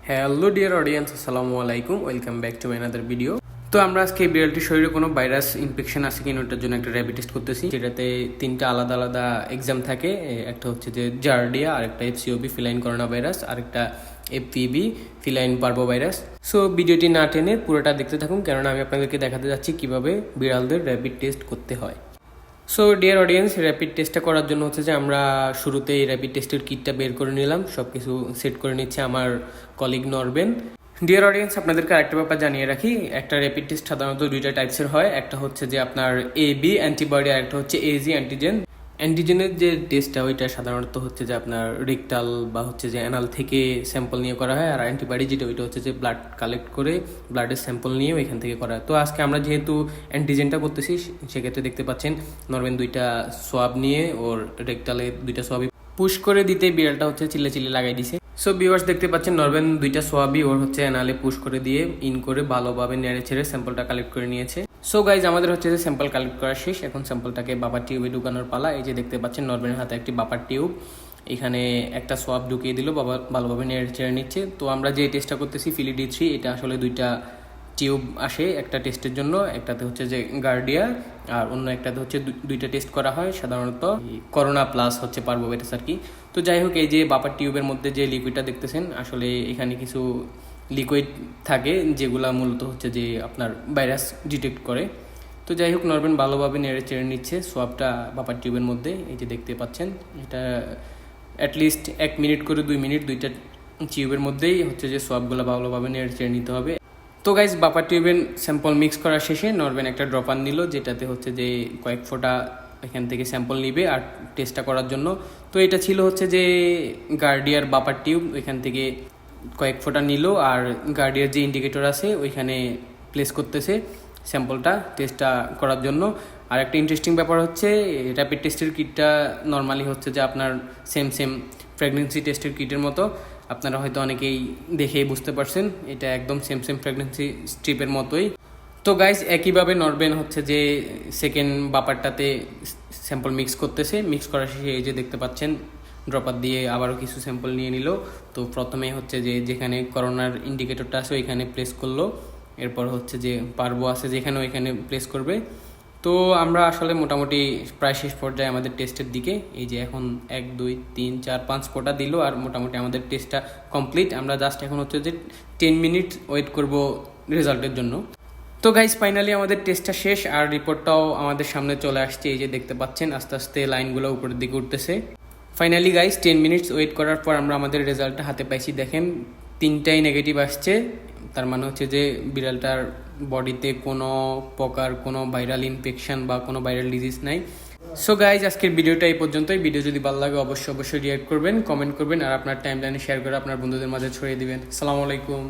Hello dear audience, আসসালামু আলাইকুম। Welcome back to my another video. তো আমরা আজকে এই বিড়ালটির শরীরে কোনো ভাইরাস ইনফেকশন আছে কিনা ওটার জন্য একটা র্যাপিড টেস্ট করতেছি, যেটাতে তিনটা আলাদা আলাদা এক্সাম থাকে। একটা হচ্ছে যে জার্ডিয়া, আরেকটা এফসিওবি ফিলাইন করোনা ভাইরাস, আরেকটা FPB feline parvo virus. So ভিডিওটি না টেনে পুরোটা দেখতে থাকুন, কেননা আমি আপনাদেরকে দেখাতে যাচ্ছি কিভাবে বিড়ালদের র্যাপিড টেস্ট করতে হয়। সো ডিয়ার অডিয়েন্স, র্যাপিড টেস্টটা করার জন্য হচ্ছে যে আমরা শুরুতেই র্যাপিড টেস্টের কিটটা বের করে নিলাম, সব কিছু সেট করে নিচ্ছে আমার কলিগ নরবেন। ডিয়ার অডিয়েন্স, আপনাদেরকে আরেকটা ব্যাপার জানিয়ে রাখি, একটা র্যাপিড টেস্ট সাধারণত দুইটা টাইপসের হয়। একটা হচ্ছে যে আপনার এবি অ্যান্টিবডি, আর একটা হচ্ছে এজি অ্যান্টিজেন। অ্যান্টিজেনের যে টেস্টটা ওইটা সাধারণত হচ্ছে যে আপনার রেকটাল বা হচ্ছে যে অ্যানাল থেকে স্যাম্পল নিয়ে করা হয়, আর অ্যান্টিবডি যেটা ওইটা হচ্ছে যে ব্লাড কালেক্ট করে ব্লাডের স্যাম্পল নিয়ে ওইখান থেকে করা হয়। তো আজকে আমরা যেহেতু অ্যান্টিজেনটা করতেছি, সেক্ষেত্রে দেখতে পাচ্ছেন নরবেন দুইটা সোয়াব নিয়ে ওর রেকটালে দুইটা সোয়াবই পুশ করে দিতে বিড়ালটা হচ্ছে চিল্লে চিল্লে লাগাই দিছে। সো ভিউয়ার্স, দেখতে পাচ্ছেন নরবেন দুইটা সোয়াবই ওর হচ্ছে অ্যানালে পুশ করে দিয়ে ইন করে ভালোভাবে নেড়ে ছেড়ে স্যাম্পলটা কালেক্ট করে নিয়েছে। সো গাইজ, আমাদের হচ্ছে যে স্যাম্পল কালেক্ট করা শেষ। এখন স্যাম্পলটাকে বাপার টিউবে ঢুকানোর পালা। এই যে দেখতে পাচ্ছেন নরবেনের হাতে একটি বাপার টিউব, এখানে একটা সোয়াব ঢুকিয়ে দিল, বাবা ভালোভাবে নেড়ে ছেড়ে নিচ্ছে। তো আমরা যে টেস্টটা করতেছি ফিলিডি3, এটা আসলে দুইটা টিউব আসে একটা টেস্টের জন্য, একটাতে হচ্ছে যে গার্ডিয়া আর অন্য একটাতে হচ্ছে দুইটা টেস্ট করা হয় সাধারণত করোনা প্লাস হচ্ছে পার্ভোভাইরাস আর কি। তো যাই হোক, এই যে বাপার টিউবের মধ্যে যে লিকুইডটা দেখতেছেন, আসলে এখানে কিছু লিকুইড থাকে যেগুলা মূলত হচ্ছে যে আপনার ভাইরাস ডিটেক্ট করে। তো যাই হোক, নরবেন ভালোভাবে নেড়ে চেড়ে নিচ্ছে সোয়াবটা বাপার টিউবের মধ্যে। এই যে দেখতে পাচ্ছেন, এটা অ্যাটলিস্ট 1 মিনিট করে 2 মিনিট দুইটা টিউবের মধ্যেই হচ্ছে যে সোয়াবগুলো ভালোভাবে নেড়ে চেড়ে নিতে হবে। তো গাইজ, বাপার টিউবের স্যাম্পল মিক্স করার শেষে নরবেন একটা ড্রপার নিল, যেটাতে হচ্ছে যে কয়েক ফোঁটা এখান থেকে স্যাম্পল নিবে আর টেস্টটা করার জন্য। তো এটা ছিল হচ্ছে যে গার্ডিয়ার বাপার টিউব, এখান থেকে কয়েক ফোঁটা নিল আর গার্ডিয়ার যে ইন্ডিকেটর আছে ওইখানে প্লেস করতেছে স্যাম্পলটা টেস্টটা করার জন্য। আর একটা ইন্টারেস্টিং ব্যাপার হচ্ছে, র্যাপিড টেস্টের কিটটা নর্মালি হচ্ছে যে আপনার সেম প্রেগনেন্সি টেস্টের কিটের মতো। আপনারা হয়তো অনেকেই দেখেই বুঝতে পারছেন, এটা একদম সেম প্রেগনেন্সি স্ট্রিপের মতোই। তো গাইজ, একইভাবে নরবেন হচ্ছে যে সেকেন্ড বাপারটাতে স্যাম্পল মিক্স করতেছে। মিক্স করার শেষে এই যে দেখতে পাচ্ছেন ড্রপার দিয়ে আবারও কিছু স্যাম্পল নিয়ে নিল। তো প্রথমে হচ্ছে যে যেখানে করোনার ইন্ডিকেটরটা আছে ওইখানে প্লেস করলো, এরপর হচ্ছে যে পার্বো আছে যেখানে ওইখানে প্লেস করবে। তো আমরা আসলে মোটামুটি প্রায় শেষ পর্যায়ে আমাদের টেস্টের দিকে। এই যে এখন 1 2 3 4 5 ফোঁটা দিল আর মোটামুটি আমাদের টেস্টটা কমপ্লিট। আমরা জাস্ট এখন হচ্ছে যে 10 মিনিট ওয়েট করব রেজাল্টের জন্য। তো গাইজ, ফাইনালি আমাদের টেস্টটা শেষ আর রিপোর্টটাও আমাদের সামনে চলে আসছে। এই যে দেখতে পাচ্ছেন আস্তে আস্তে লাইনগুলো উপরের দিকে উঠতেছে। ফাইনালি গাইজ, 10 মিনিটস ওয়েট করার পর আমরা আমাদের রেজাল্টটা হাতে পাইছি। দেখেন, 3টাই নেগেটিভ আসছে। তার মানে হচ্ছে যে বিড়ালটার বডিতে কোনো প্রকার কোনো ভাইরাল ইনফেকশন বা কোনো ভাইরাল ডিজিজ নাই। সো গাইজ, আজকের ভিডিওটা এই পর্যন্তই। ভিডিও যদি ভালো লাগে অবশ্যই রিঅ্যাক্ট করবেন, কমেন্ট করবেন আর আপনার টাইমলাইনে শেয়ার করে আপনার বন্ধুদের মাঝে ছড়িয়ে দিবেন। আসসালামু আলাইকুম।